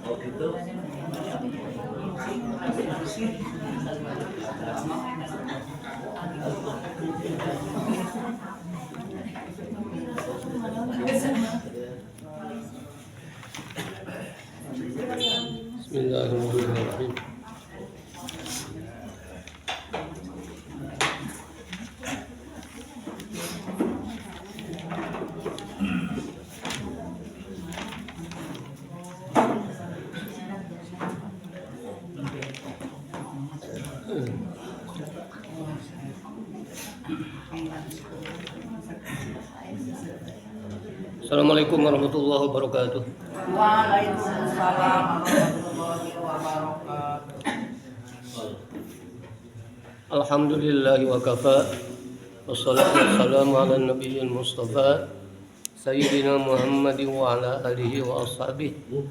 Oh gitu. Bismillahirrahmanirrahim. Assalamualaikum warahmatullahi wabarakatuh. Waalaikumsalam warahmatullahi wabarakatuh. Alhamdulillahi wa kafa. Wassalatu wassalamu ala nabiyil mustafa Sayyidina Muhammadin wa ala alihi wa ashabihi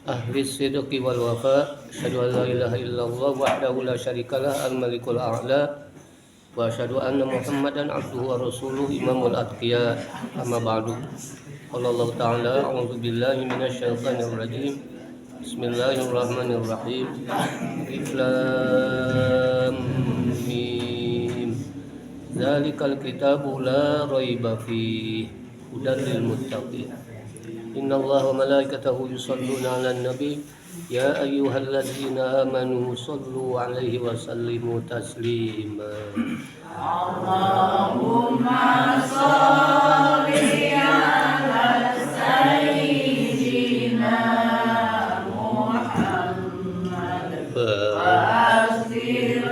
ahli sidqi wal wafa. Asyhadu an la ilaha illallah wahdahu la syarikalah al-malikul a'la wa asyhadu anna Muhammadan abduhu wa rasuluhu imamul atqiya. Amma ba'du. Qala Allah ta'ala a'udzu billahi minasyaitonir rajim. Bismillahirrahmanirrahim. Alif lam mim. Dzalikal kitabu la raiba fihi hudan lil muttaqin. Innallaha wa malaikatahu yusholluna 'alan nabi ya ayyuhalladzina amanu shollu 'alaihi wa sallimu taslima. Allahumma sholli ala sayyidina Muhammad wa asiril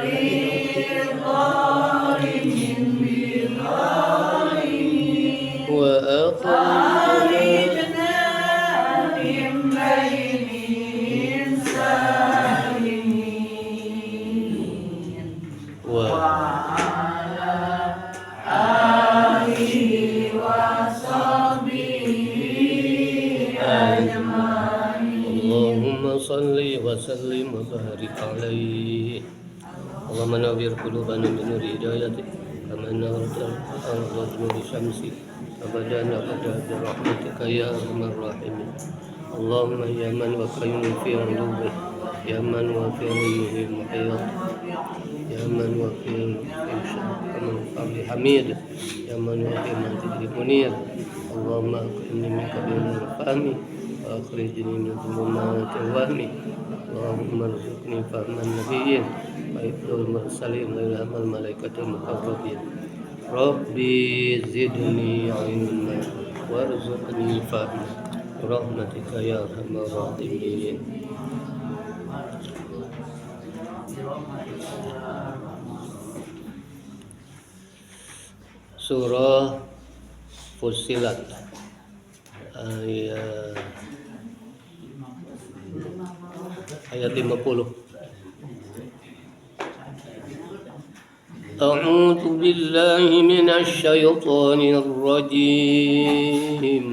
qalimin bil qalimin Wa akhrijna min bainihim salimin wa alihi wa sahbihi ajma'in. Allahumma salli wa sallim wa barik alaihi. Allahumma nawwir qulubana bi nuri hidayatik kama nawwartal arda bi nuri syamsi abadana qad bi rahmatika ya arhamar rahimin. Allahumma ya man wa qayyum fi ulubi ya man wa fi ruhi muhayyad ya man wa fi fadli hamid ya man wa fi manzili munir. Allahumma aqimni min qabil fahmi wa akhrijni min dhulumati wahmi. Allahumma arzuqni fahman nabiyyin wa hifdzal mursalin wa ilhamal malaikatil muqarrabin. Rabbi zidni ilma warzuqni fahma rahmatika ya arhamar rahimin. Surah Fussilat ayat 50. A'udzu billahi minasy syaithanir rajim.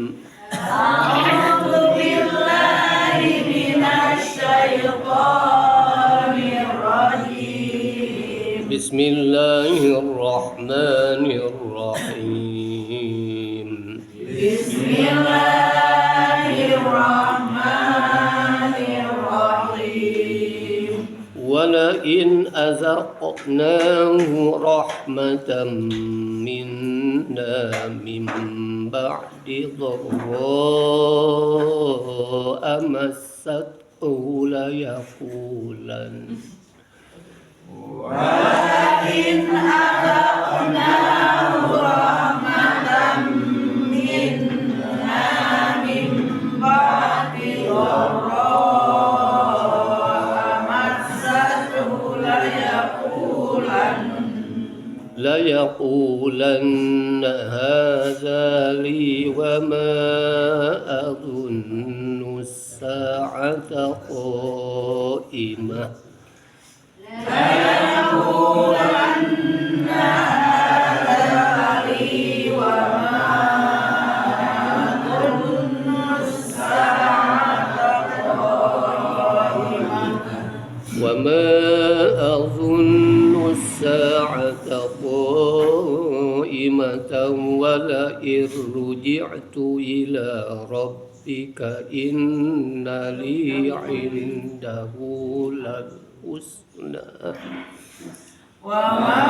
A'udzu billahi minasy syaithanir rajim. Bismillahirrahmanirrahim. Bismillahirrahmanirrahim. Walain azaqnahu rahmatan minna min ba'di dharra'a massathu layaqulan Walain azaqnahu rahmatan minna min ba'di dharra'a massathu layaqulanna hadza li wa ma adunnu as-sa'ata qa'imah. وما أظن الساعة قائمة ولئن رجعت إلى ربي rabbika inna li indahu lal husna wa ma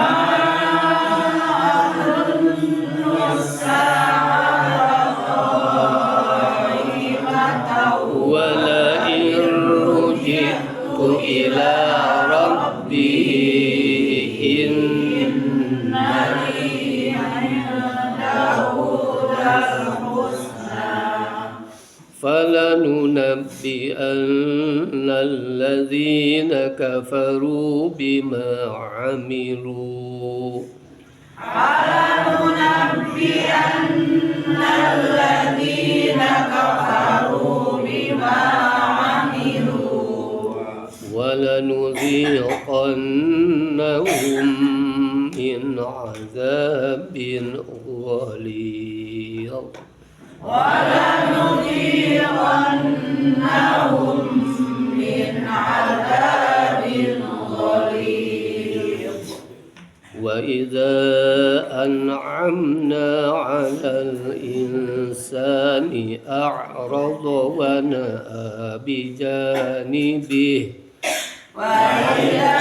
adunnu as-sa'ata qa'imatan wa la in rujitu ila rabbi inna li indahu lal فلننبئن الذين كفروا بما عملوا ولنذيقنهم من عذاب غليظ ولنذيقنهم من عذاب غليظ وإذا أنعمنا على الإنسان أعرض ونأى بجانبه وإذا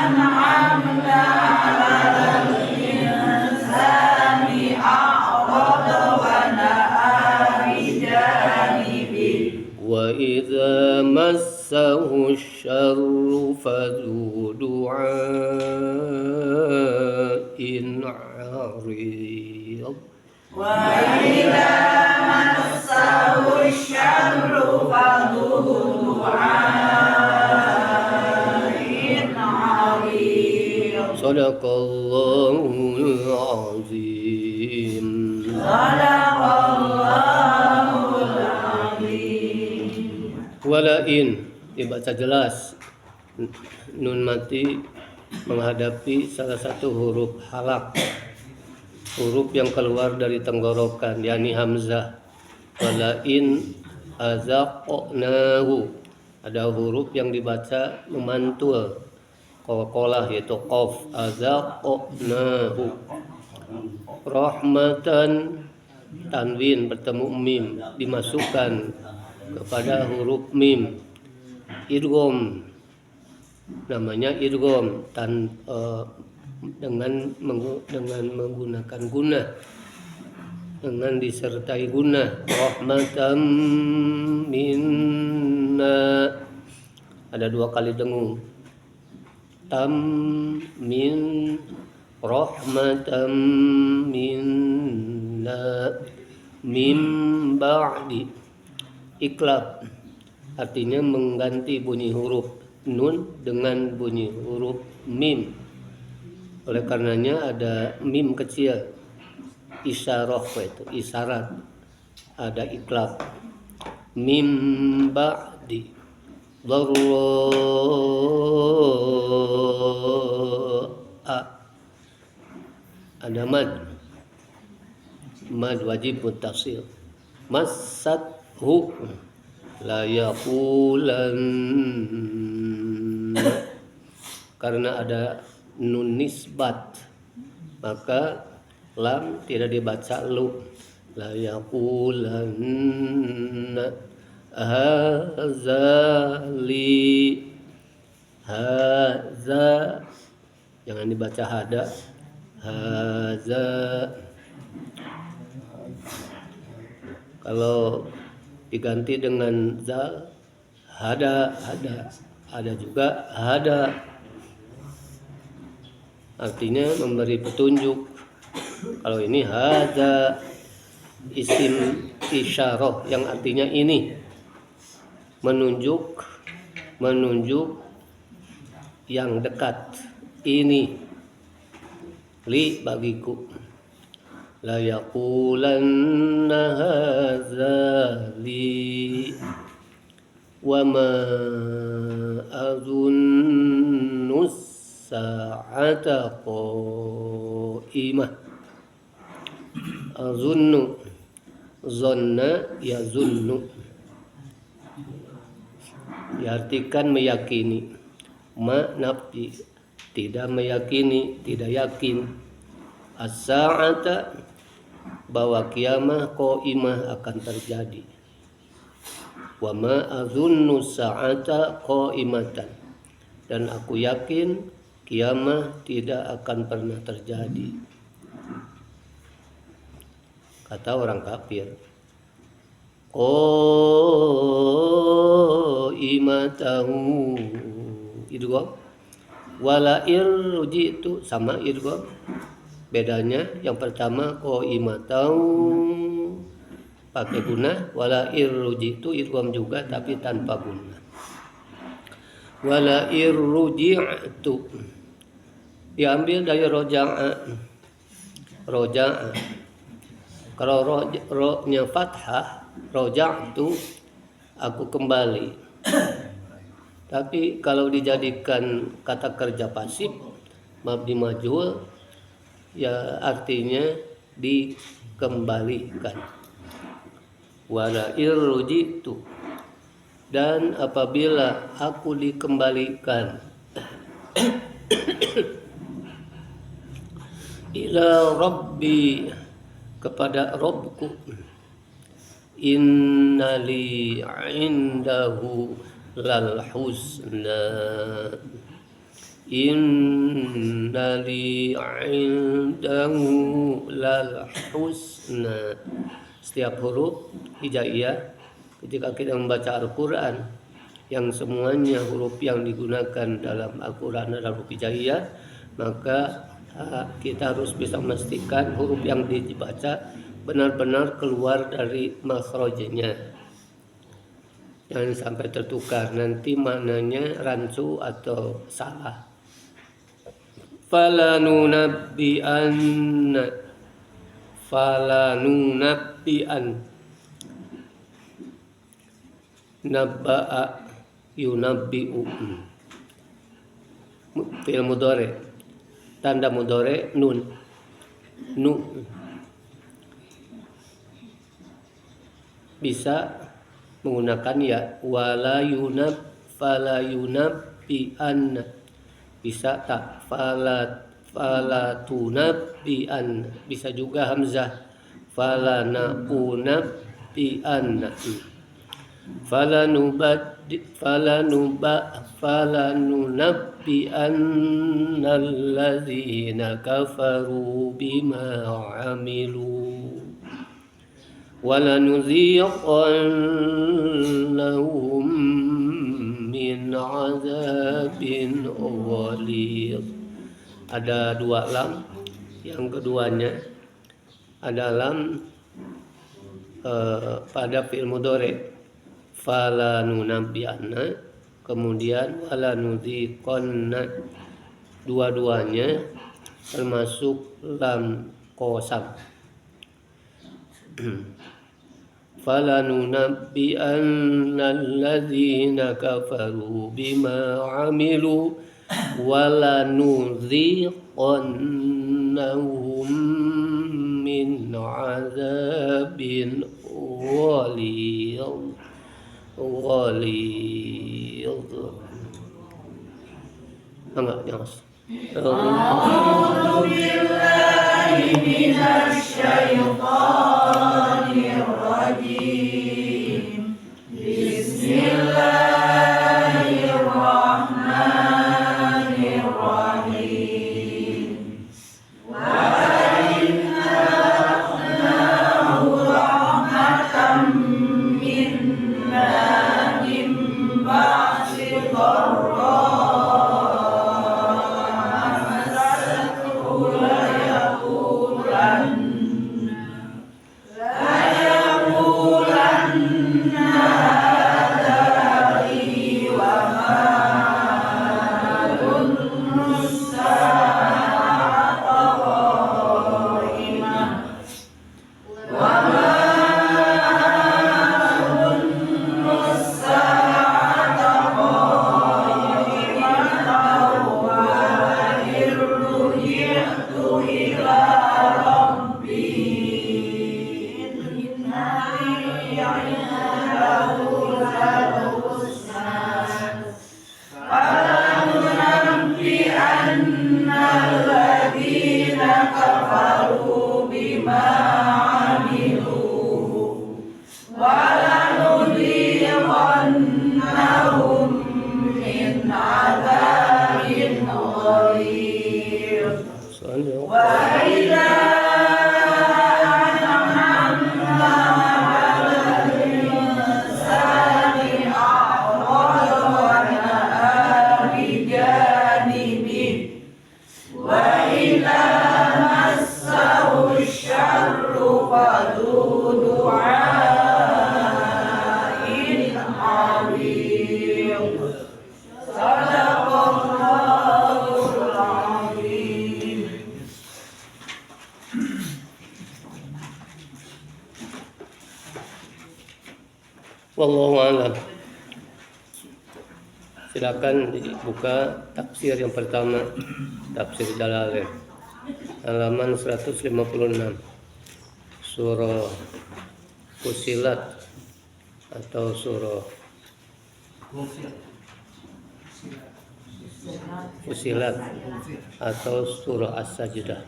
أنعمنا على الإنسان أعرض ونأى بجانبه وإذا مسه الشر فذو دعاء عريض وإذا مسه الشر فذو دعاء عريض صدق الله العظيم صدق الله العظيم Walain dibaca jelas nun mati menghadapi salah satu huruf halak, huruf yang keluar dari tenggorokan yakni hamzah. Walain azaqnahu, ada huruf yang dibaca memantul qalqalah yaitu qaf. Azaqnahu rahmatan, tanwin bertemu mim dimasukkan kepada huruf mim. Idgham, namanya idgham dengan menggunakan guna, dengan disertai guna. Rahmatan minna, ada dua kali dengung. Tam min, rahmatan minna. Mim ba'di, iklab, artinya mengganti bunyi huruf nun dengan bunyi huruf mim. Oleh karenanya ada mim kecil, isyarah itu isyarat, ada iklab. Mim ba'di dharra, ada mad wajib muttasil. Massathu la yaqulan, karena ada nun nisbat maka lam tidak dibaca lu. La yaqulan hazali, haza jangan dibaca hada, haza. Kalau diganti dengan zal, hada, ada juga hada, artinya memberi petunjuk. Kalau ini hada isim isyarah yang artinya ini, menunjuk yang dekat, ini li bagiku. La yaqulanna hadza li wa ma azunnu sa'ata qa'imah. Azunnu, zonna yazunnu, diartikan meyakini. Ma nafi, tidak meyakini, tidak yakin. As-sa'ata bahwa kiamah qaimah akan terjadi. Wa ma azunnu sa'ata qaimatan, dan aku yakin kiamah tidak akan pernah terjadi. Kata orang kafir. Qaimatahu idgham, wala irjitu sama idgham. Bedanya yang pertama qaimatahu pakai guna, wala irrujitu idgham juga tapi tanpa guna. Wala irruji'tu diambil dari roja'a. Kalau ro-nya fathah, roja'tu aku kembali. Tapi kalau dijadikan kata kerja pasif mabni majhul, ya artinya dikembalikan. Wala irrujitu, dan apabila aku dikembalikan ila rabbi, kepada Rabbku, innali indahu lal husna, innali indahu lal husna. Setiap huruf hijaiyah ketika kita membaca Al-Quran, yang semuanya huruf yang digunakan dalam Al-Quran adalah huruf hijaiyah, maka kita harus bisa memastikan huruf yang dibaca benar-benar keluar dari makhrajnya. Jangan sampai tertukar, nanti maknanya rancu atau salah. Falanunabbi'an, nabba'a yunabbi'u, fi'il mudhari, tanda mudhari nun, bisa menggunakan ya. Wala yunabbi'an, bisa tak falatunabbi'an, bisa juga hamzah falanunabbi'an, falanunabbi'anna allazina kafaru bima amilu walanuziqannahum min azabin ghalidh. Ada dua lam, yang keduanya adalah pada fi'il mudhari, falanunabbi'anna, kemudian walanuziqanna, dua-duanya termasuk lam qasam. Falanunabbi'anna allazina kafaru bima amilu walanuziqannahum min azabin ghalidh. Enggak, jangan. A'udzu billahi minasy syaithanir rajim. Bismillahirrahmanirrahim. Wa inna akhnahu rahmatan minna min ba'di dharra Wallahu a'lam. Silakan dibuka tafsir yang pertama, tafsir Jalalain, halaman 156, surah Fusilat atau surah Fusilat atau surah As-Sajdah.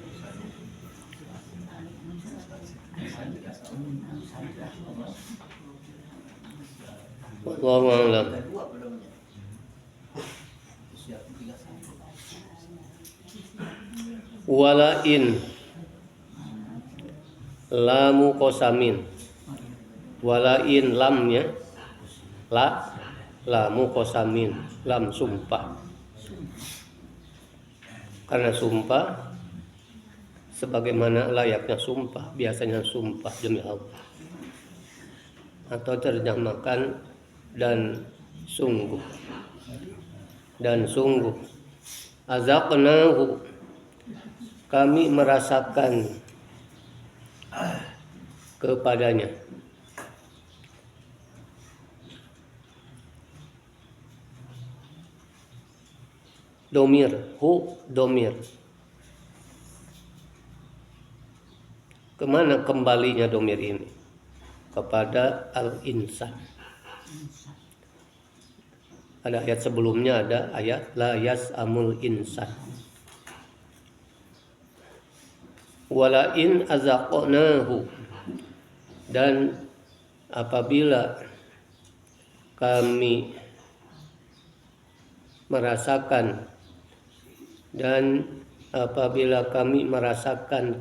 Wallahu a'lam. Walain lamu kosamin, walain lamnya lamu kosamin, lam sumpah. Karena sumpah sebagaimana layaknya sumpah, biasanya sumpah demi Allah, atau terjemahkan dan sungguh, azaqnahu, kami merasakan kepadanya. Domir, domir. Kemana kembalinya domir ini? Kepada al-insan. Ada ayat sebelumnya, ada ayat la yas'amul insan. Walain azaqnahu, dan apabila kami merasakan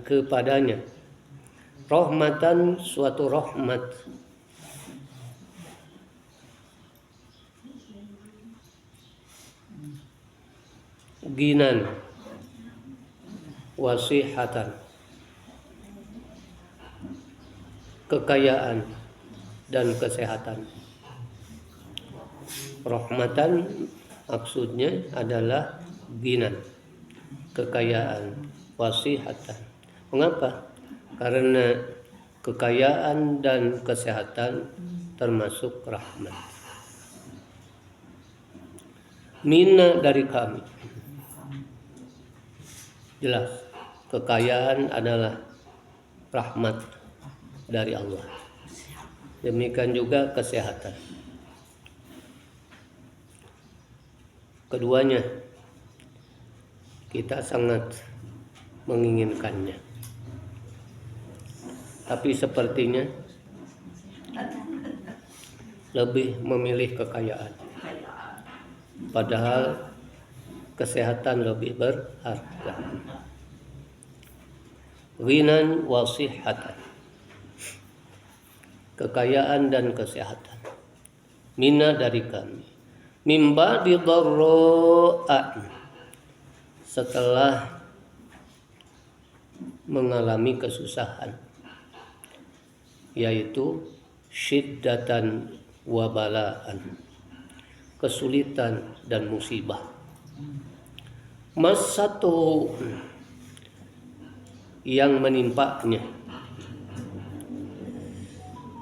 kepadanya rahmatan, suatu rahmat, ginan, wasihatan, kekayaan dan kesehatan. Rahmatan maksudnya adalah ginan, kekayaan, wasihatan. Mengapa? Karena kekayaan dan kesehatan termasuk rahmat. Minna, dari kami. Jelas, kekayaan adalah rahmat dari Allah. Demikian juga kesehatan. Keduanya kita sangat menginginkannya. Tapi sepertinya lebih memilih kekayaan. Padahal kesehatan lebih berharga. Ghinan wa sihhatan, kekayaan dan kesehatan. Minna, dari kami. Mimba di dharra'a, setelah mengalami kesusahan, yaitu syiddatan wa balaan, kesulitan dan musibah. Masatu, yang menimpanya.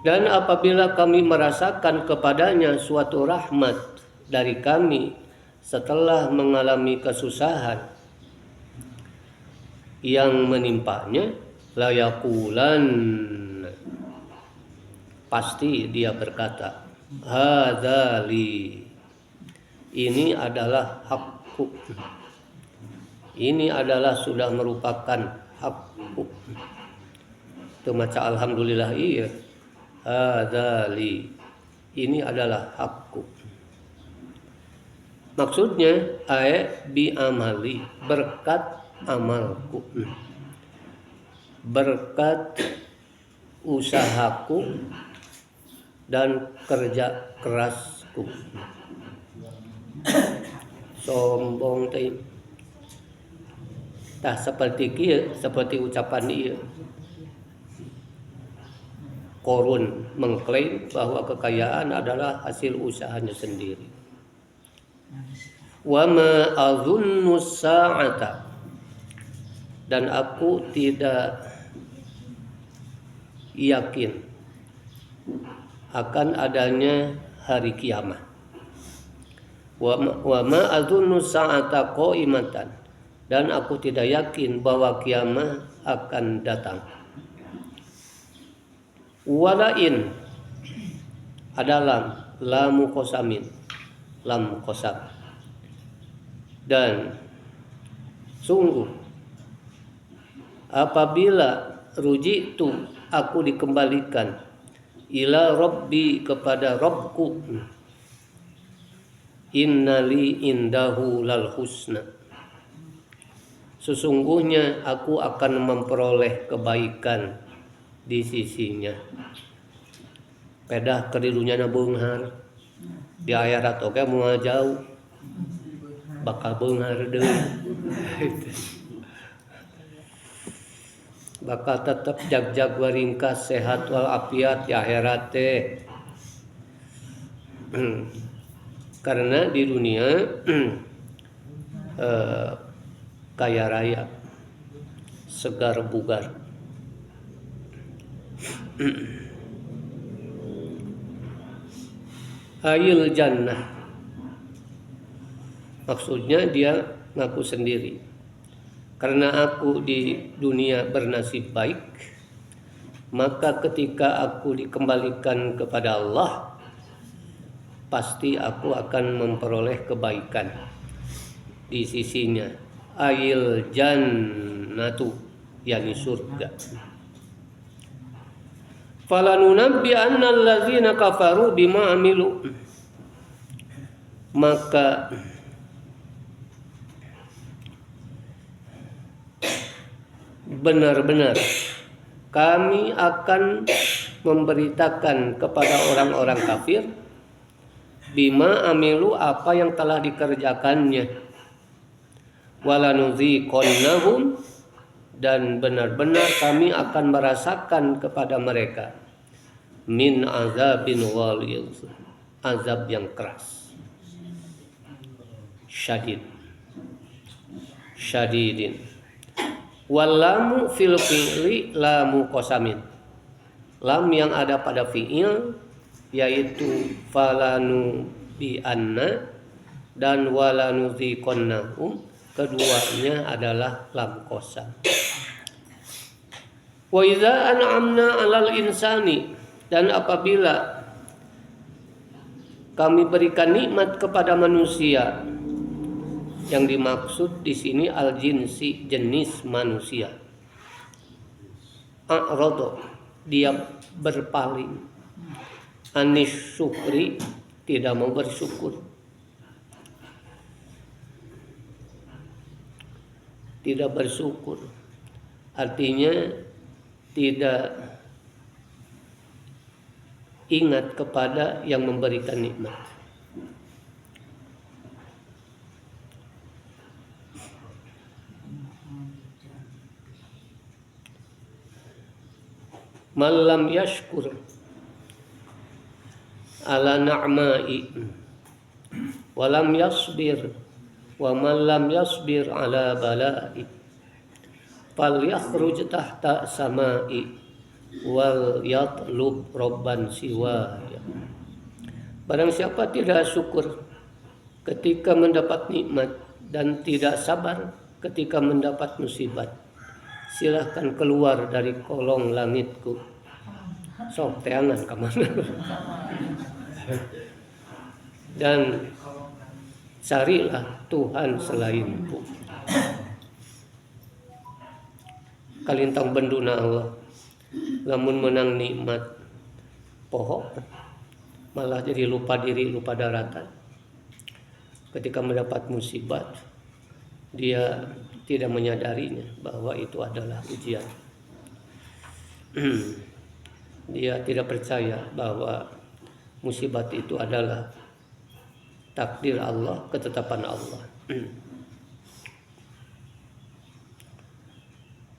Dan apabila kami merasakan kepadanya suatu rahmat dari kami setelah mengalami kesusahan yang menimpanya, layakulan, pasti dia berkata, hadzali, ini adalah hakku, ini adalah sudah merupakan hakku. Itu maca alhamdulillah, iya, hadzali, ini adalah hakku. Maksudnya bi amali, berkat amalku, berkat usahaku dan kerja kerasku. Sombong teh. Tah seperti kieu, seperti ucapan ieu. Korun mengklaim bahwa kekayaan adalah hasil usahanya sendiri. Wa ma azunnu sa'ata, dan aku tidak yakin akan adanya hari kiamat. Wa ma adzunnu sa'ata qa'imatan, dan aku tidak yakin bahwa kiamat akan datang. Walain adalah lamu qasamin, lam qasam. Dan sungguh apabila rujitu, aku dikembalikan, ila rabbi, kepada Rabbku, innali indahu lal husna, sesungguhnya aku akan memperoleh kebaikan di sisinya. Pedah kedilunya na beunghar di akhirat oke moal jauh bakal beunghar deui. Bakal tetap jag-jag waringkas, sehat walafiat di akhirat teh. Karena di dunia kaya raya, segar bugar. Ayil jannah, maksudnya dia ngaku sendiri, karena aku di dunia bernasib baik, maka ketika aku dikembalikan kepada Allah, pasti aku akan memperoleh kebaikan di sisinya. Ayil jannatu, yakni surga. Falanunabbi annal ladzina kafaru bima amilu, maka benar-benar kami akan memberitakan kepada orang-orang kafir bima amilu, apa yang telah dikerjakannya, walanuziqannahum, dan benar-benar kami akan merasakan kepada mereka min azabin ghalidz, azab yang keras, syadidin. Walamu fil fi'li lamu qasamin, lam yang ada pada fi'il yaitu falanu bi anna dan walanuziqannahum, keduanya adalah lam qasam. Wa idza an'amna 'alal insani, dan apabila kami berikan nikmat kepada manusia, yang dimaksud di sini al-jinsi, jenis manusia. A'rada, dia berpaling, anis syukri, tidak mau bersyukur. Tidak bersyukur artinya tidak ingat kepada yang memberikan nikmat. Malam yashkur ala na'mai walam yasbir wa man lam yasbir ala bala'i falyakhruj tahta samai wal yatlub robban siwa. Barang siapa tidak syukur ketika mendapat nikmat dan tidak sabar ketika mendapat musibat, silahkan keluar dari kolong langitku. Sok teangan kemana? Dan carilah Tuhan selainku. Kalintang benduna Allah, lamun menang nikmat pohon malah jadi lupa diri, lupa daratan. Ketika mendapat musibat, dia tidak menyadarinya bahwa itu adalah ujian. Dia tidak percaya bahwa musibat itu adalah takdir Allah, ketetapan Allah.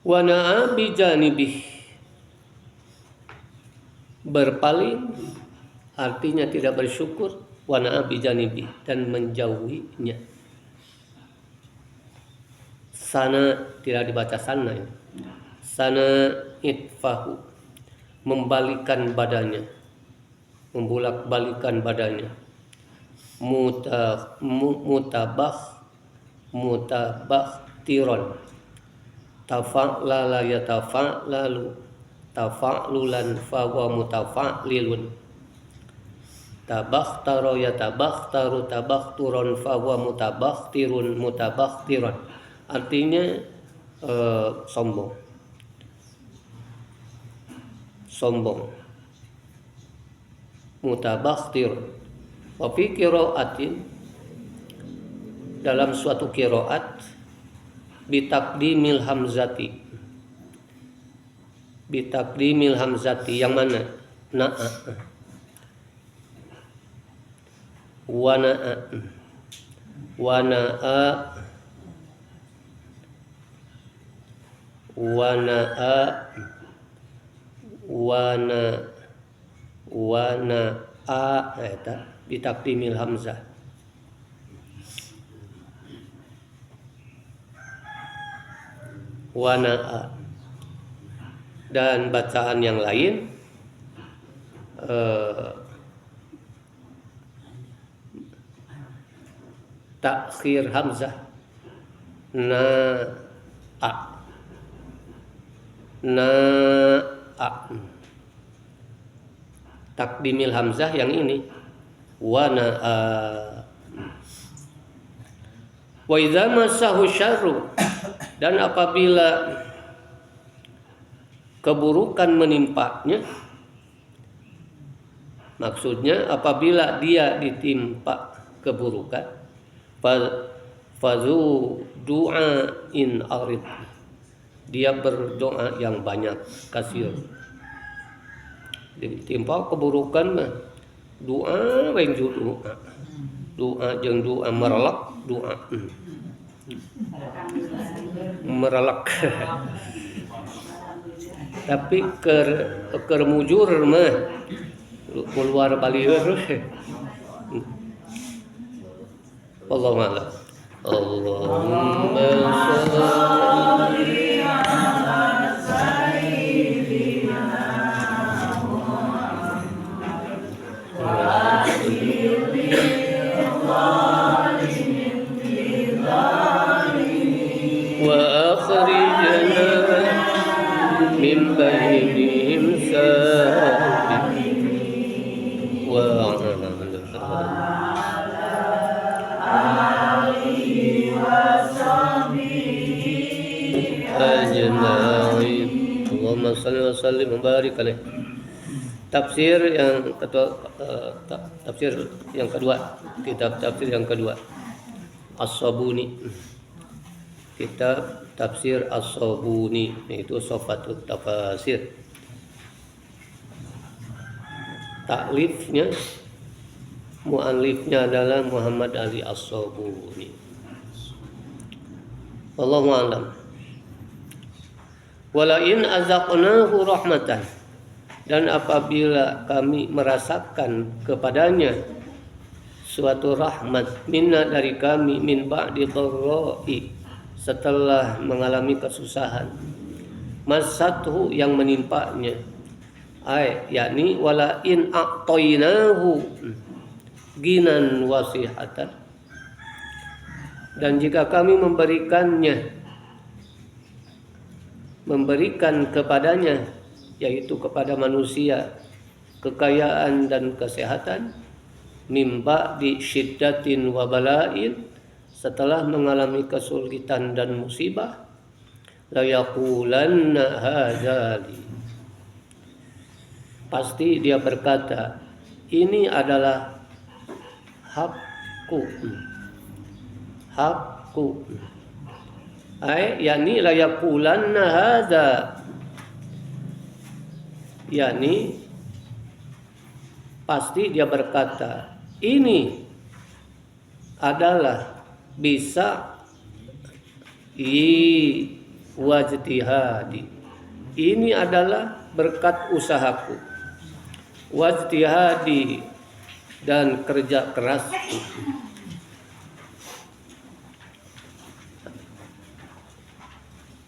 Wa na'a bi janibih, berpaling artinya tidak bersyukur, wa na'a bi janibih, dan menjauhinya. Sana tidak dibaca sana ya. Sana itfahu, membalikan badannya. membulak-balikan badannya. Mutabakhtiron, tafa'lala yatafa'lalu, tafa'lulan fahuwa mutafa'lilun, tabakhtaro yatabakhtaru, tabakhturon fahuwa mutabakhtirun, mutabakhtiron. Artinya sombong. Mutabakhtir. Wa fi qiraatin, dalam suatu qiraat, bitaqdimil hamzati, yang mana? Na'a, wana'a eta bitaqdimil hamzah. Wana'a. Dan bacaan yang lain takhir hamzah, na'a. Takdimil hamzah yang ini, wana'a. Wa idza massahu syarru, dan apabila keburukan menimpanya, maksudnya apabila dia ditimpa keburukan, fazu du'ain arid, dia berdoa yang banyak, kasir. Ditimpa keburukan mah doa yang doa jeung doa merelak tapi keur mujur mah keluar balieur. Wallahu a'lam. Allahumma shalli ala sayyidina wa akhrijna min bainihim salim wa alihi wa sahbihi ajma'in. Allahumma shalli wa sallim wa barik alaihi. Tafsir yang kedua, kitab tafsir yang kedua, As-Sabuni. Kitab tafsir As-Sabuni, yaitu Sofatut Tafasir. Taklifnya, mu'allifnya adalah Muhammad Ali As-Sabuni. Wallahu a'lam. Wala in azaqnahu rahmatan, dan apabila kami merasakan kepadanya suatu rahmat, minna dari kami, min ba'di dharra'i, setelah mengalami kesusahan, masathu yang menimpanya, yakni wala in a'tainahu ginan wasihatan, dan jika kami memberikan kepadanya, yaitu kepada manusia, kekayaan dan kesehatan, mimba di syiddatin wa bala'in, setelah mengalami kesulitan dan musibah, la yaqulanna hadzali, pasti dia berkata, ini adalah hakku, yakni la yaqulanna hadza, yakni pasti dia berkata, ini adalah bisa wajtihadi, ini adalah berkat usahaku, wajtihadi, dan kerja kerasku.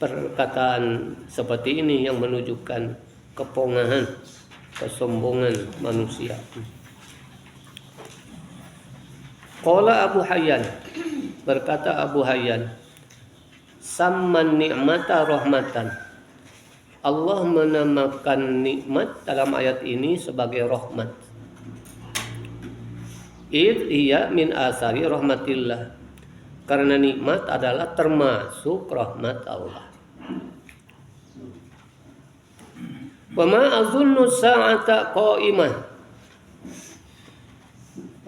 Perkataan seperti ini yang menunjukkan kepongahan, kesombongan manusia. Qala Abu Hayyan, berkata Abu Hayyan, samman ni'mata rahmatan. Allah menamakan nikmat dalam ayat ini sebagai rahmat. Iya min asari rahmatillah, karena nikmat adalah termasuk rahmat Allah. Wa ma azunnu sa'ata qa'imah.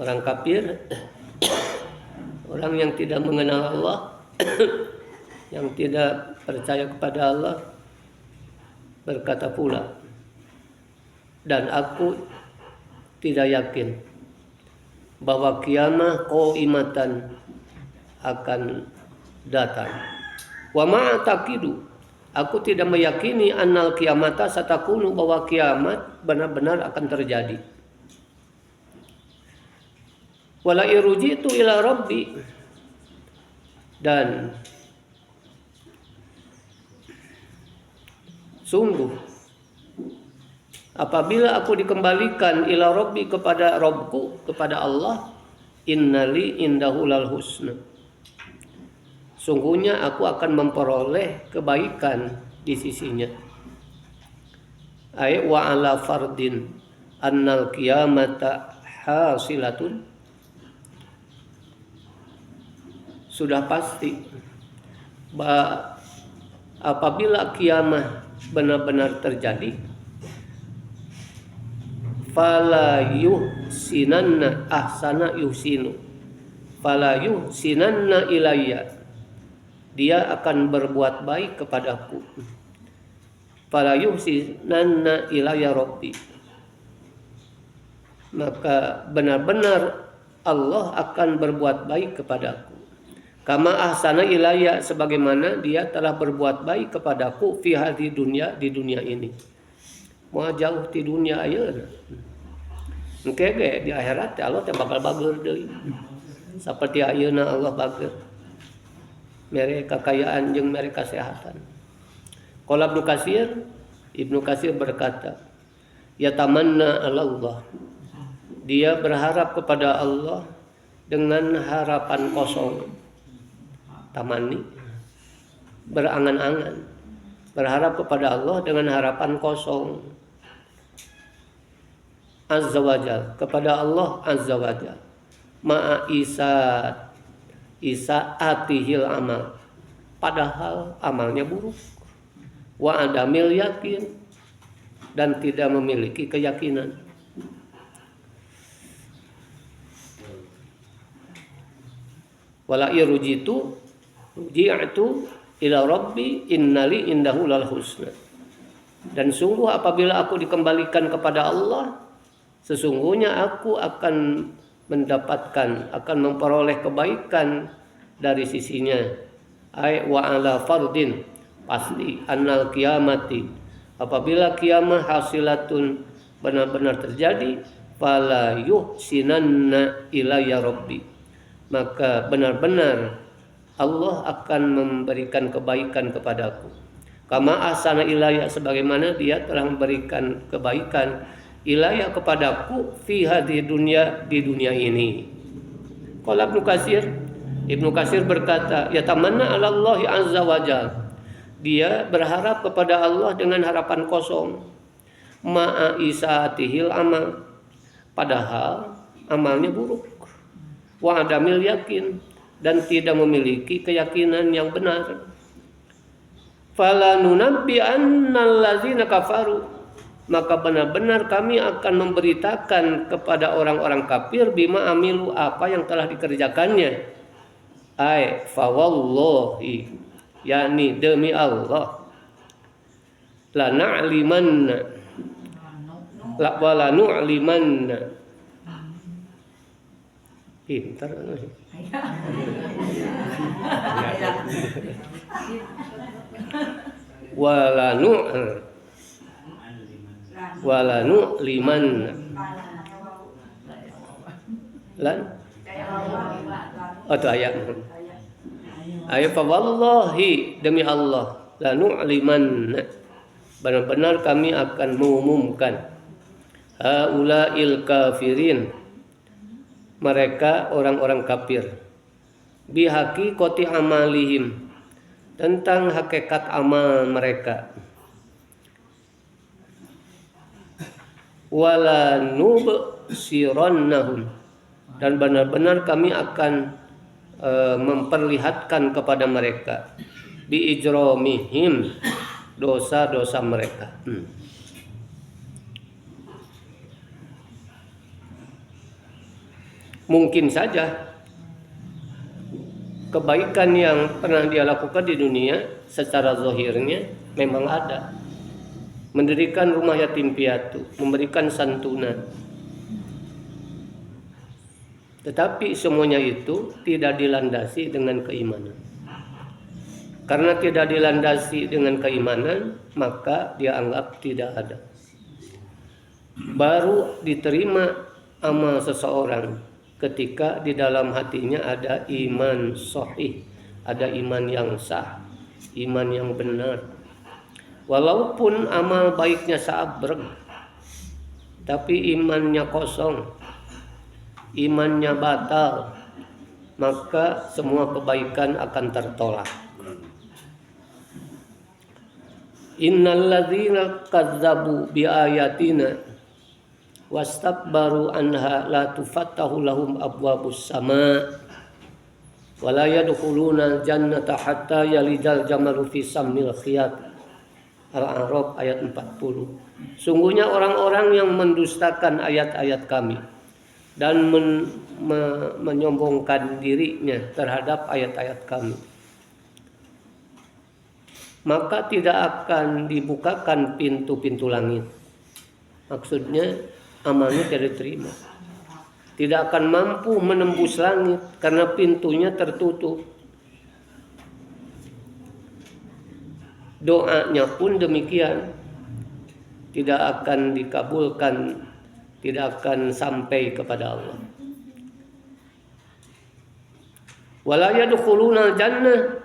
Orang kafir, orang yang tidak mengenal Allah, yang tidak percaya kepada Allah, berkata pula, dan aku tidak yakin bahwa kiamah qa'imatan akan datang. Wa ma taqidu, aku tidak meyakini annal kiamata satakunu, bahwa kiamat benar-benar akan terjadi. Wala irujitu ila rabbi, dan sungguh apabila aku dikembalikan ila rabbi, kepada Rabbku, kepada Allah, innali indahu lal husna, sungguhnya aku akan memperoleh kebaikan di sisinya. Ay wa ala fardin annal qiyamata hasilatun, sudah pasti bahwa apabila kiamah benar-benar terjadi, fala yuhsinanna ahsana yuhsinu, fala yuhsinanna ilayya, dia akan berbuat baik kepadaku. Fala yuhsinanna ilayya rabbi, maka benar-benar Allah akan berbuat baik kepadaku. Kama ahsana ilayya, sebagaimana dia telah berbuat baik kepadaku fi hadhi dunya, di dunia ini. Mau jauh di dunia ayeuna. Engke ge di akhirat Allah teh bakal bageur deui. Saperti ayeuna Allah bageur. Mere kekayaan jeung mere kesehatan. Qala Ibnu Katsir berkata, ya tamanna Allah, dia berharap kepada Allah dengan harapan kosong. Tamani, berangan-angan, berharap kepada Allah dengan harapan kosong. Azza wajal, kepada Allah azza wajal, ma'a isaatihil amal, padahal amalnya buruk. Wa adamil yakin, dan tidak memiliki keyakinan. Wala irujitu ruji'tu ila rabbi innali indahu lal husna, dan sungguh apabila aku dikembalikan kepada Allah, sesungguhnya aku akan mendapatkan, akan memperoleh kebaikan dari sisinya. Ai wa ala fardin, pasti annal kiamati, apabila kiamah hasilatun benar-benar terjadi, fala yuhsinanna ilayya rabbi, maka benar-benar Allah akan memberikan kebaikan kepadaku. Kama ahsana ilayya, sebagaimana dia telah memberikan kebaikan ilayya kepadaku fi hadhihi dunya, di dunia ini. Qala Ibnu Katsir berkata, ya tamanna 'ala Allah azza wajal, dia berharap kepada Allah dengan harapan kosong. Ma'a isaatihil amal, padahal amalnya buruk. Wa adamil yakin, dan tidak memiliki keyakinan yang benar. Fala nunabbi annal ladzina kafaru, maka benar-benar kami akan memberitakan kepada orang-orang kafir bima amilu, apa yang telah dikerjakannya. Ai fa wallahi, yakni demi Allah, la na'limanna la wala nu'limanna, pintar walanu liman lan atau ayat fa wallahi, demi Allah, lanu liman, benar-benar kami akan mengumumkan haula'il kafirin, mereka orang-orang kafir, bihaqiqati amalihim, tentang hakikat amal mereka, wala nubsirannahum, dan benar-benar kami akan memperlihatkan kepada mereka bi ijramihim, dosa-dosa mereka. Mungkin saja kebaikan yang pernah dia lakukan di dunia secara zahirnya memang ada. Mendirikan rumah yatim piatu, memberikan santunan. Tetapi semuanya itu tidak dilandasi dengan keimanan. Karena tidak dilandasi dengan keimanan, maka dia anggap tidak ada. Baru diterima amal seseorang ketika di dalam hatinya ada iman sahih, ada iman yang sah, iman yang benar. Walaupun amal baiknya sabrek, tapi imannya kosong, imannya batal, maka semua kebaikan akan tertolak. Innal ladzina kazzabu bi ayatina wastakbaru anha la tufattahu lahum abwabus sama wa la yadkhuluna jannata hatta yalijal jamalu fi sammil khiyat. Al-A'raf ayat 40. Sungguhnya orang-orang yang mendustakan ayat-ayat kami dan menyombongkan dirinya terhadap ayat-ayat kami, maka tidak akan dibukakan pintu-pintu langit. Maksudnya amalnya tidak diterima, tidak akan mampu menembus langit karena pintunya tertutup. Doanya pun demikian, tidak akan dikabulkan, tidak akan sampai kepada Allah. Wala yadkhuluna jannah,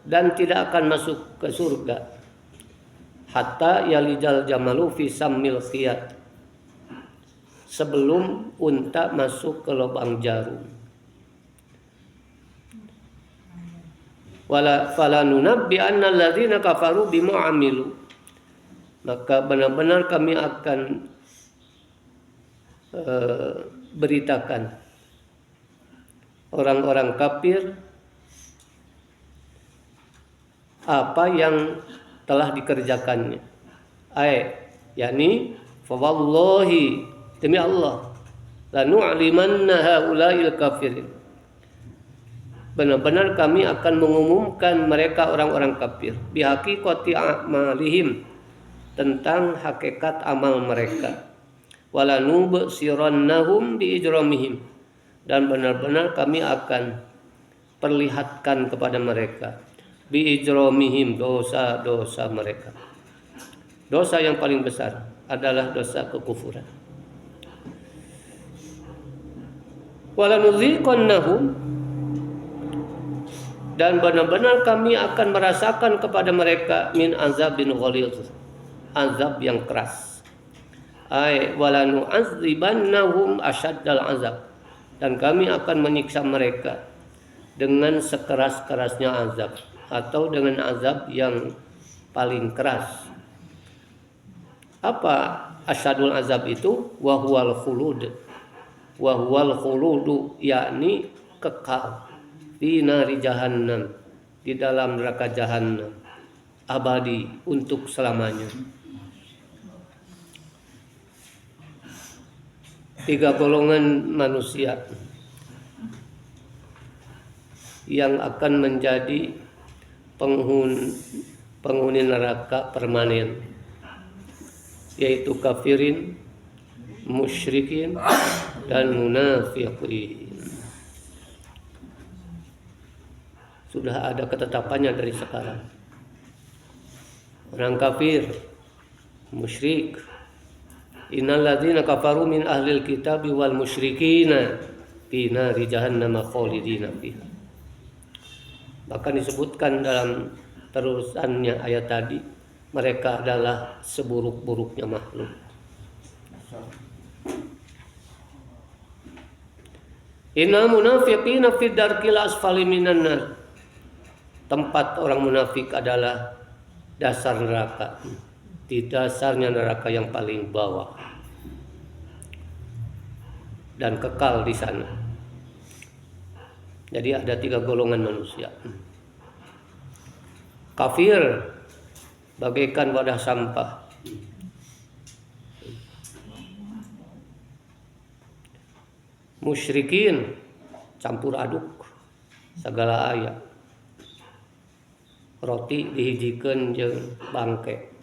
dan tidak akan masuk ke surga hatta yalijal jamalu fi sammil khiyat, sebelum unta masuk ke lubang jarum. Wala falanunabbi anna alladzina kafaru bima amilu, maka benar-benar kami akan beritakan orang-orang kafir apa yang telah dikerjakannya. yakni fa wallahi, demi Allah, lanu'limanna haula'il kafirin, benar-benar kami akan mengumumkan mereka orang-orang kafir bihaqiqati amalihim, tentang hakikat amal mereka, wala nubsirannahum biijramihim, dan benar-benar kami akan perlihatkan kepada mereka biijramihim, dosa-dosa mereka. Dosa yang paling besar adalah dosa kekufuran. Wala nuziqannahum, dan benar-benar kami akan merasakan kepada mereka min azabin ghalidh, azab yang keras. Wala nu'adzibannahum asyaddal azab, dan kami akan menyiksa mereka dengan sekeras-kerasnya azab, atau dengan azab yang paling keras. Apa asyadul azab itu? Wahwal khulud, wahwal khuludu, yakni kekal di nari jahannam, di dalam neraka jahannam, abadi untuk selamanya. 3 golongan manusia yang akan menjadi penghuni neraka permanen, yaitu kafirin, musyrikin, dan munafiqin. Sudah ada ketetapannya dari sekarang. Orang kafir, musyrik, innal ladzina kafaru min ahlil kitabi wal musyrikina fi nari jahannam khalidina fiha. Bahkan disebutkan dalam terusannya ayat tadi, mereka adalah seburuk-buruknya makhluk. Innal munafiqina fi darkil asfali minan nar. Tempat orang munafik adalah dasar neraka. Di dasarnya neraka yang paling bawah. Dan kekal di sana. Jadi ada 3 golongan manusia. Kafir bagaikan wadah sampah. Musyrikin campur aduk segala aya. Roti dihijikeun jeung bangke.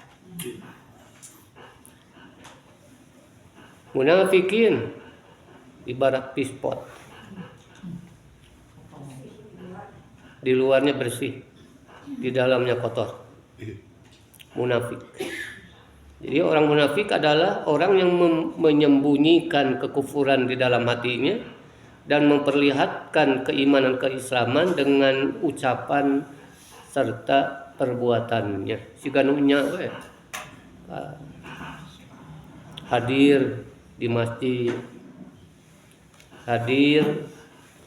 Munafikin ibarat pispot. Di luarnya bersih, di dalamnya kotor. Munafik. Jadi orang munafik adalah orang yang menyembunyikan kekufuran di dalam hatinya dan memperlihatkan keimanan keislaman dengan ucapan serta perbuatannya. Siganunya hadir di masjid, hadir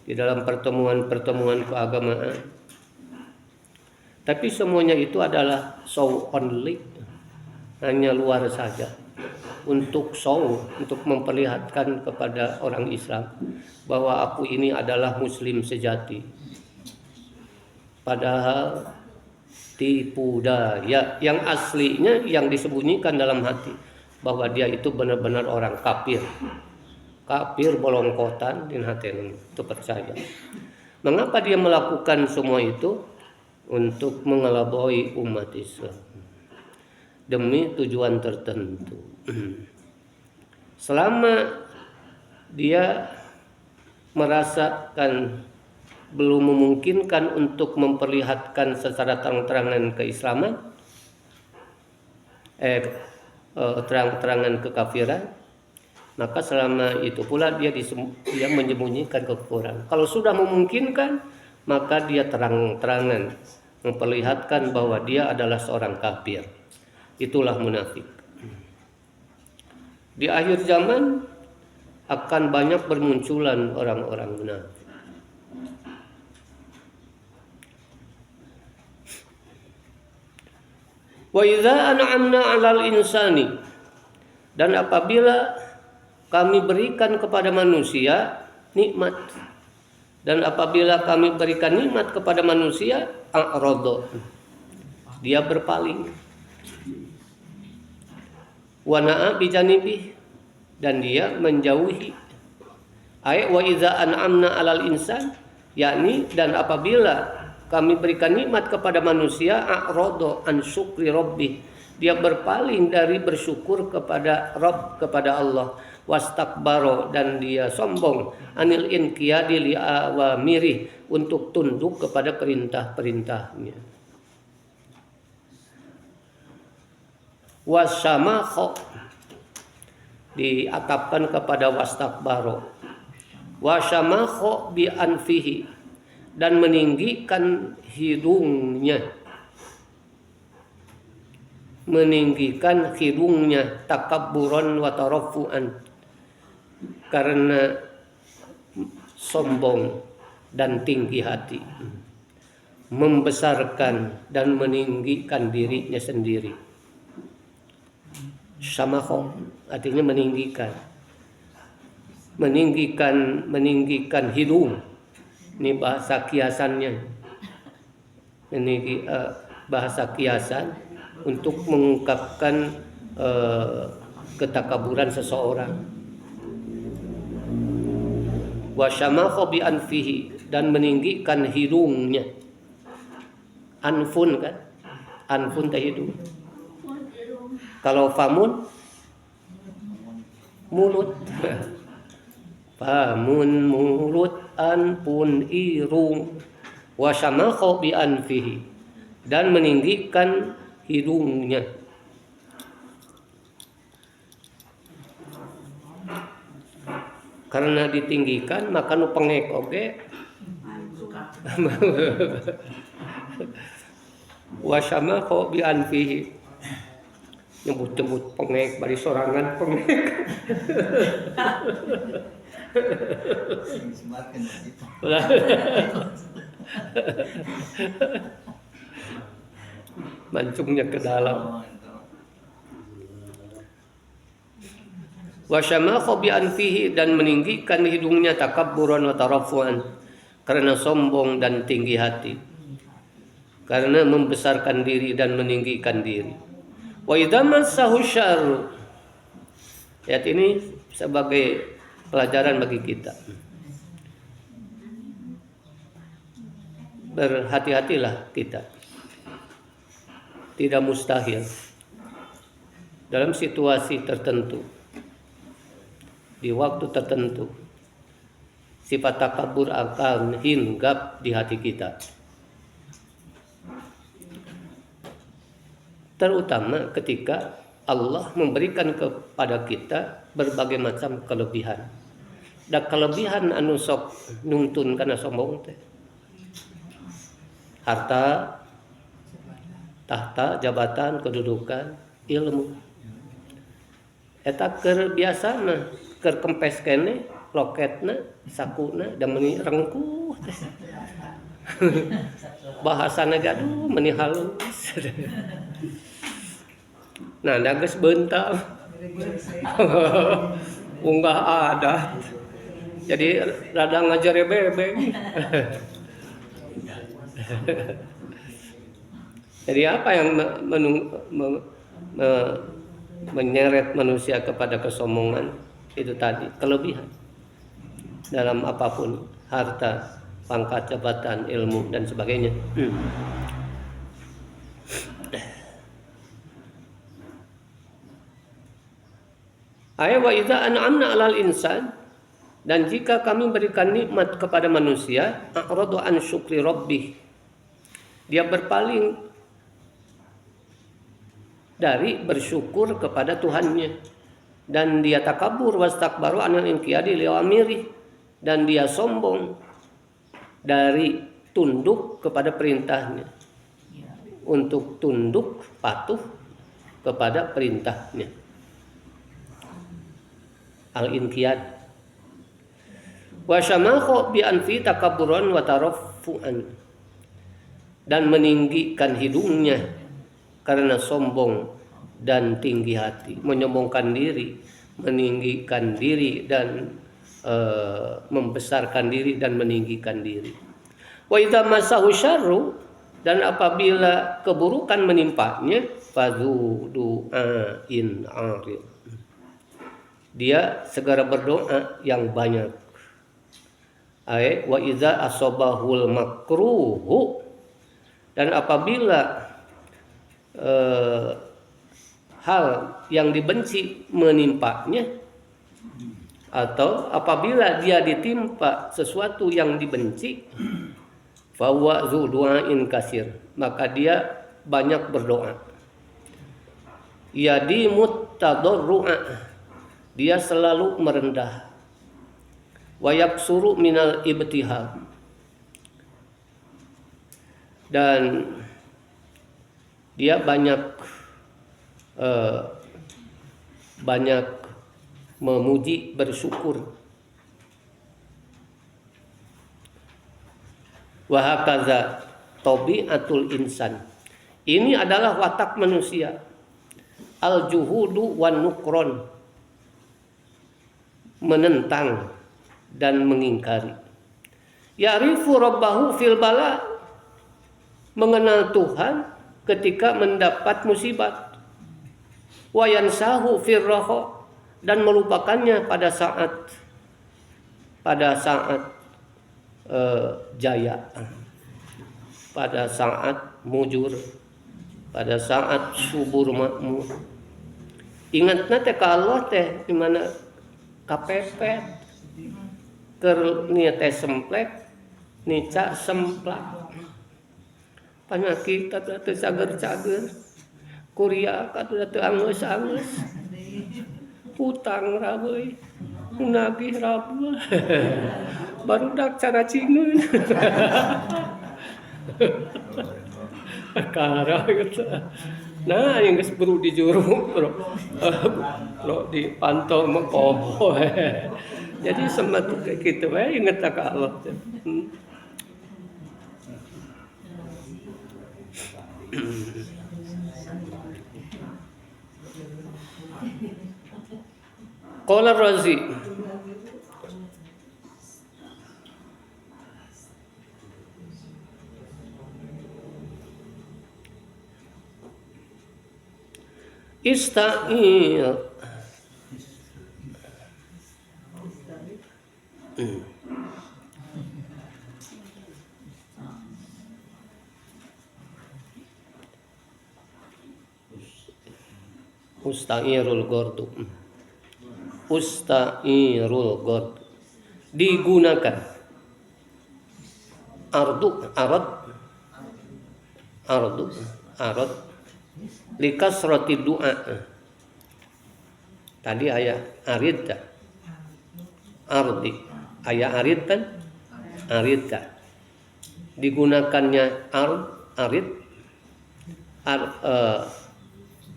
di dalam pertemuan-pertemuan keagamaan. Tapi semuanya itu adalah show only. Hanya luar saja untuk show, untuk memperlihatkan kepada orang Islam bahwa aku ini adalah muslim sejati. Padahal tipu daya yang aslinya yang disembunyikan dalam hati bahwa dia itu benar-benar orang kafir. Kafir bolongkotan din hatena itu percaya. Mengapa dia melakukan semua itu? Untuk mengelabui umat Islam demi tujuan tertentu. Selama dia merasakan belum memungkinkan untuk memperlihatkan secara terang-terangan keislaman, terang-terangan kekafiran, maka selama itu pula dia menyembunyikan kekufuran. Kalau sudah memungkinkan, maka dia terang-terangan memperlihatkan bahwa dia adalah seorang kafir. Itulah munafik. Di akhir zaman akan banyak bermunculan orang-orang munafik. Wa idza an'amna 'alal insani, dan apabila kami berikan kepada manusia nikmat, dan apabila kami berikan nikmat kepada manusia, a'rada, dia berpaling. Wa na'a bijanibi, dan dia menjauhi. Ay wa idza an'amna 'alal insan, yakni dan apabila kami berikan nikmat kepada manusia, a'rada an syukri rabbih, dia berpaling dari bersyukur kepada Rabb, kepada Allah. Wastakbaro, dan dia sombong, anil inqiyadi li awamiri, untuk tunduk kepada perintah-perintahnya. Wasamakho, diatapkan kepada wastakbaro. Wasamakho bi anfihi, dan meninggikan hidungnya. Meninggikan hidungnya, takabburan wa tarafu'an, karena sombong dan tinggi hati, membesarkan dan meninggikan dirinya sendiri. Samakho artinya meninggikan hidung. Ini bahasa kiasannya. Ini bahasa kiasan untuk mengungkapkan ketakaburan seseorang. Wa syamakho bi anfihi, dan meninggikan hidungnya. Anfun kan? Anfun teh hidung. Kalau famun mulut. Famun mulut, anfun irung. Wa syamakho bi anfihi, dan meninggikan hidungnya. Karena ditinggikan maka nu pengek oge wa syamakho bi anfihi, nyebut-nyebut pengek bari sorangan pengek. Semakin itu. Mancungnya ke dalam. Wa syamakha bi anfihi, dan meninggikan hidungnya takabburan wa tarafuan, karena sombong dan tinggi hati, karena membesarkan diri dan meninggikan diri. Wa idza massahu syarru, ayat ini sebagai pelajaran bagi kita. Berhati-hatilah kita. Tidak mustahil dalam situasi tertentu, di waktu tertentu, sifat takabur akan hinggap di hati kita. Terutama ketika Allah memberikan kepada kita berbagai macam kelebihan. Dan kelebihan anu sok nuntun kana sombong teh. Harta, tahta, jabatan, kedudukan, ilmu. Eta keur biasana, keur kempes kene, loketna, sakuna, da meuni rengkuh teh. Bahasana gaduh meuni halus. Nah, da geus beuntal. Unggah adat. Jadi rada ngajare bebeng. Jadi apa yang menyeret manusia kepada kesombongan? Itu tadi, kelebihan dalam apapun, harta, pangkat, jabatan, ilmu, dan sebagainya. Ayat wa idza an'amna 'alal insan, dan jika kami berikan nikmat kepada manusia, a'radu an syukri rabbih, dia berpaling dari bersyukur kepada Tuhannya, dan dia takabur wastakbaru anil inqiyadi li awamiri, dan dia sombong dari tunduk kepada perintahnya, untuk tunduk patuh kepada perintahnya. Al-inqiyad wa syamakha bi anfi takabburan wa tarafu'an, dan meninggikan hidungnya karena sombong dan tinggi hati, menyombongkan diri, meninggikan diri, dan membesarkan diri dan meninggikan diri. Wa idza masahu syarru, dan apabila keburukan menimpanya, fadzu du'ain arid, dia segera berdoa yang banyak. Wa idza asabahul makruhu, dan apabila hal yang dibenci menimpanya, atau apabila dia ditimpa sesuatu yang dibenci, fahuwa zu du'ain kasir, maka dia banyak berdoa. Yadimut tadarru'a, dia selalu merendah. Wa yaksuru minal ibtihal, dan dia banyak memuji, bersyukur. Wa hakaza tabiatul insan, ini adalah watak manusia. Al juhudu wan nukron, menentang dan mengingkari. Ya'rifu rabbahu fil bala, mengenal Tuhan ketika mendapat musibat. Wa yansahu fir raha, dan melupakannya pada saat jaya, pada saat mujur, pada saat subur makmur. Ingat nate ka Allah teh di mana kapepet keur nia teh semplek nica semplak, penyakit teu cager-cager, kuria kata teu angeus-angeus, utang rabeuy, nagih rabeuh, barudak cara cingeun. Karah gitu. Nah, yang geus buru di juru, bro dipantau mah poho. Jadi sempat kayak gitu, ingat ke Allah. Qala Razi, ista'ir Usta'irul gordu. Usta'irul gordu digunakan arad likasrati du'a. Tadi ayat aridda ardi, ayat ariddan aridda, digunakannya arid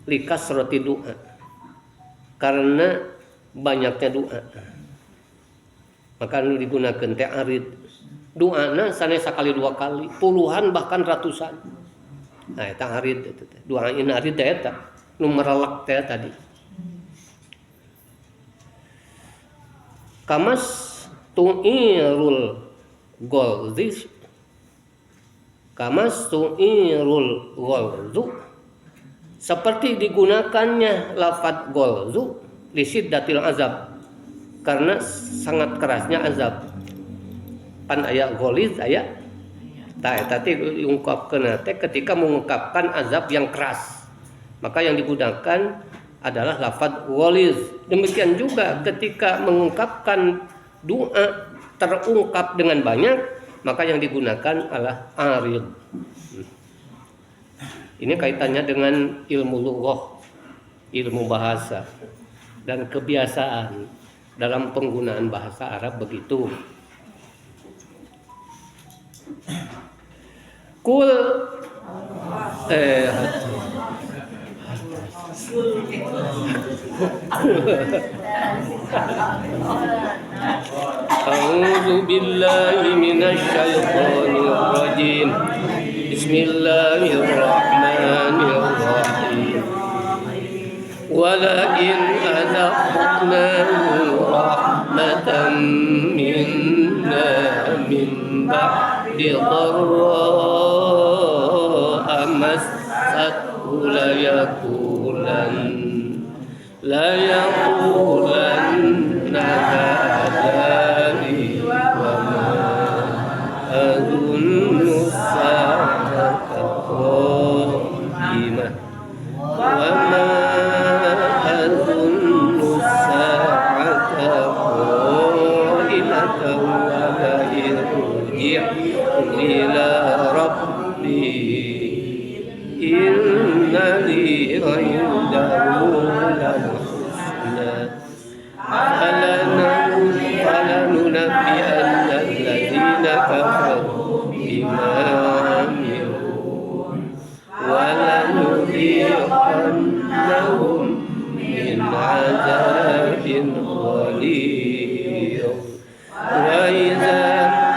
likasrati du'a, karena banyaknya doa, maka digunakan teh arid. Doana sanes sakali dua kali, puluhan bahkan ratusan. Nah, eta arid itu teh. Doain arid teh eta nu merelak teh tadi. Kamas tu'irul ghalzi, kamas tu'irul ghalzu, seperti digunakannya lafadz ghalzu li syiddatil azab, karena sangat kerasnya azab. Pan aya ghaliz aya tadi diungkapkeun teh ketika mengungkapkan azab yang keras, maka yang digunakan adalah lafadz ghaliz. Demikian juga ketika mengungkapkan doa terungkap dengan banyak, maka yang digunakan adalah arid. Ini kaitannya dengan ilmu lughah, ilmu bahasa dan kebiasaan dalam penggunaan bahasa Arab begitu. Kul A'udzu billahi minasy syaithanir rajim. Bismillahirrahmanirrahim. Walakin azaqnahu rahmatan minna min ba'di dharra massathu la yaqulanna hadani wa ma adunnu sa'ata qa'imah wa ma adunnu sa'ata qa'imatan wa la yarji'u ila rabbi inna li 'indahu lal husna falanunabbi'anna alladhina kafaru bima 'amilu wa lanudhiqannahum min 'adzabin ghalidh. Wa idza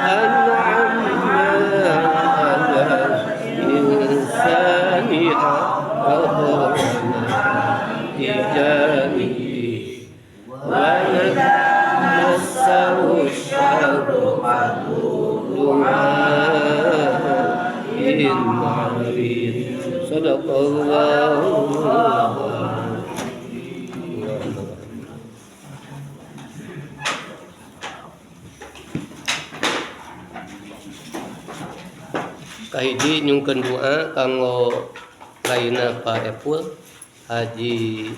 an'amna 'alal insani a'rada tijanihi wa massahu syarru du'a'in ma'rid. Sadaqallahu. Kahiji nyungkeun doa kanggo laina Pak Epul Haji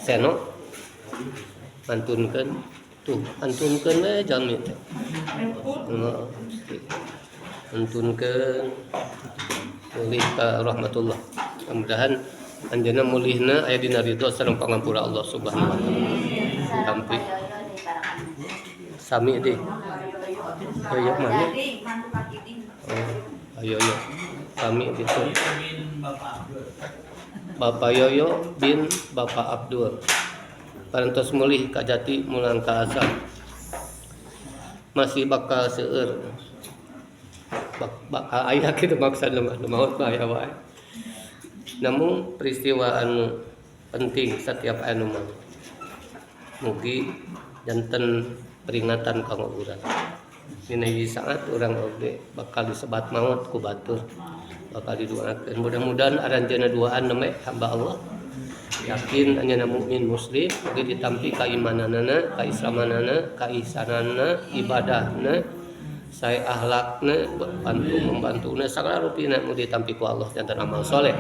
Seno, antunkeun tuh antunkeun we jalmi teh. Antunkeun mulih ka rahmatullah. Mudah-mudahan anjeunna mulihna aya dina ridho sareng pangampura Allah Subhanahu wa taala. Sampai sami deui. Yoyo mana? Ayo kami itu Bapak Yoyo bin Bapak Abdul. parantos mulih ka jati mulang ka asal masih bakal seueur bakal aya kitu maksud maut mah aya wae. Namun peristiwa anu penting setiap anu mah mugi janten peringatan kanggo urang. Dina hiji saat urang oge bakal disebat maut ku batur, bakal didoakeun. Mudah-mudahan aranjeunna duaan nama hamba Allah yakin anyana mukmin muslim oge ditampi kaimananana, kaislamanana, kaihsanana, ibadahna, sae akhlakna, bantu membantuna sagala rupina nu ditampi ku Allah janten amal soleh.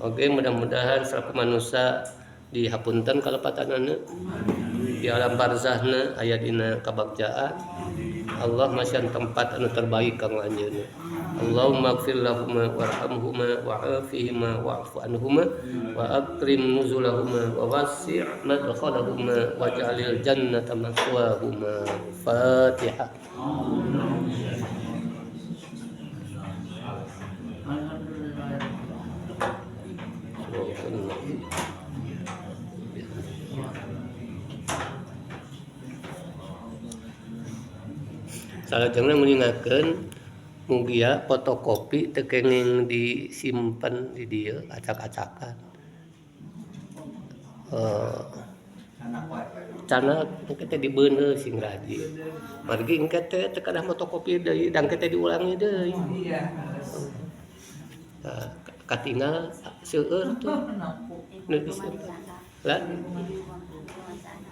Oge mudah-mudahan sareng manusia dihapunten kalepatanana di alam barzahna aya dina kabagjaan. Allah masih tempat anu terbaik kanggo anjeunna. Allahumma ighfir lahumma warhamhuma wa'afihima wa'fu anhuma wa akrim nuzulahuma wa wasi' madkhalahuma waj'alil jannata maswahuma. Fatihah. Salajengna meningakeun mugia fotokopi teu kenging disimpen di dieu acak-acakan. Cana engke teh dibeuneuh sing rajin. Margi engke teh teu kadah fotokopi deui dan teh diulangi deui. Katinggal seueur tuh nu disimpen. Lah.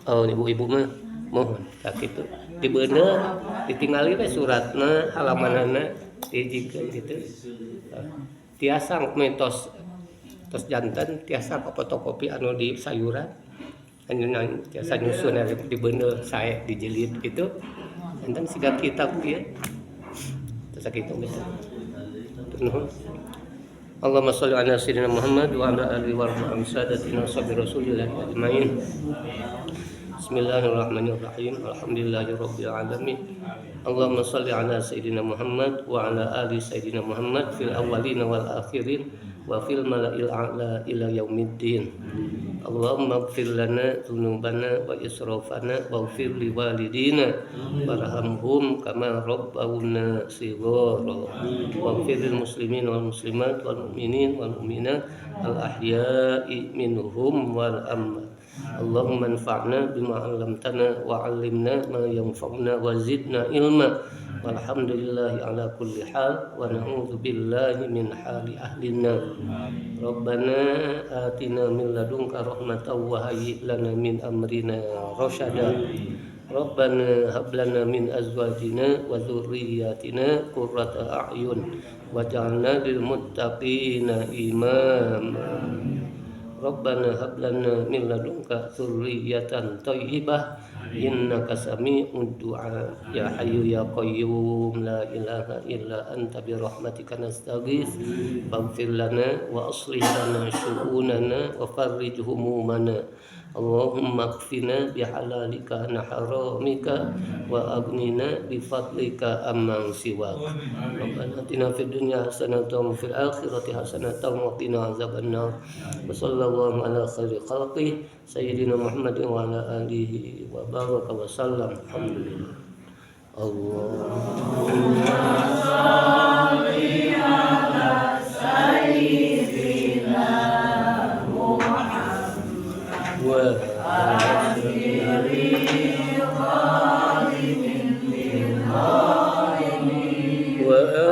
Oh, ibu-ibu mah mohon sakitu dibeuneuh ditingali we suratna halamanana dijikeun kitu. Tiasa metos tos janten tiasa fotokopi anu di sayuran anu tiasa nyusun dibeuneuh sae dijilid kitu. Enten siga kitab kieu. Terus sakitu gitu. Nuhun. Allahumma shalli ala sayyidina Muhammad wa ala alihi wa sahbihi rasulillah ajmain. Bismillahirrahmanirrahim. Alhamdulillahirabbil alamin. Allahumma shalli ala sayyidina Muhammad wa ala ali sayyidina Muhammad fil awwalin wal akhirin wa fil mala'il a'la ila yaumiddin. Allahumma ighfir lana dzunubana wa israfana wa ighfir li walidina warhamhum kama rabbawna shighara wa ighfir lil muslimin wal muslimat wal mu'minin wal mu'minat al ahya'i minhum wal amwat. Allahumma anfa'na bima 'allamtana wa 'allimna ma yanfa'una wa zidna ilma walhamdulillahi ala kulli hal wa na'udzu billahi min hali ahli nar. Rabbana atina min ladunka rahmatan wa hayyi lana min amrina rasyada. Rabbana hab lana min azwajina wa dzurriyyatina qurrata a'yun waj'alna lil muttaqina imama. Rabbana hab lana min ladunka dzurriyyatan thayyibah innaka sami'ud du'a ya hayyu ya qayyum la ilaha illa anta bi rahmatika nastaghits faghfir lana wa aslih lana syu'unana wa farrij humumana. Allahumma kfina bihalalika an haramika wa aghnina bifadlika amman siwak. Rabbana atina fid dunya hasanatan wa fil akhirati hasanatan wa qina azabannar. Wa sallallahu ala khairi khalqi sayyidina Muhammadin wa ala alihi wa baraka wa sallam. Alhamdulillah. Allahumma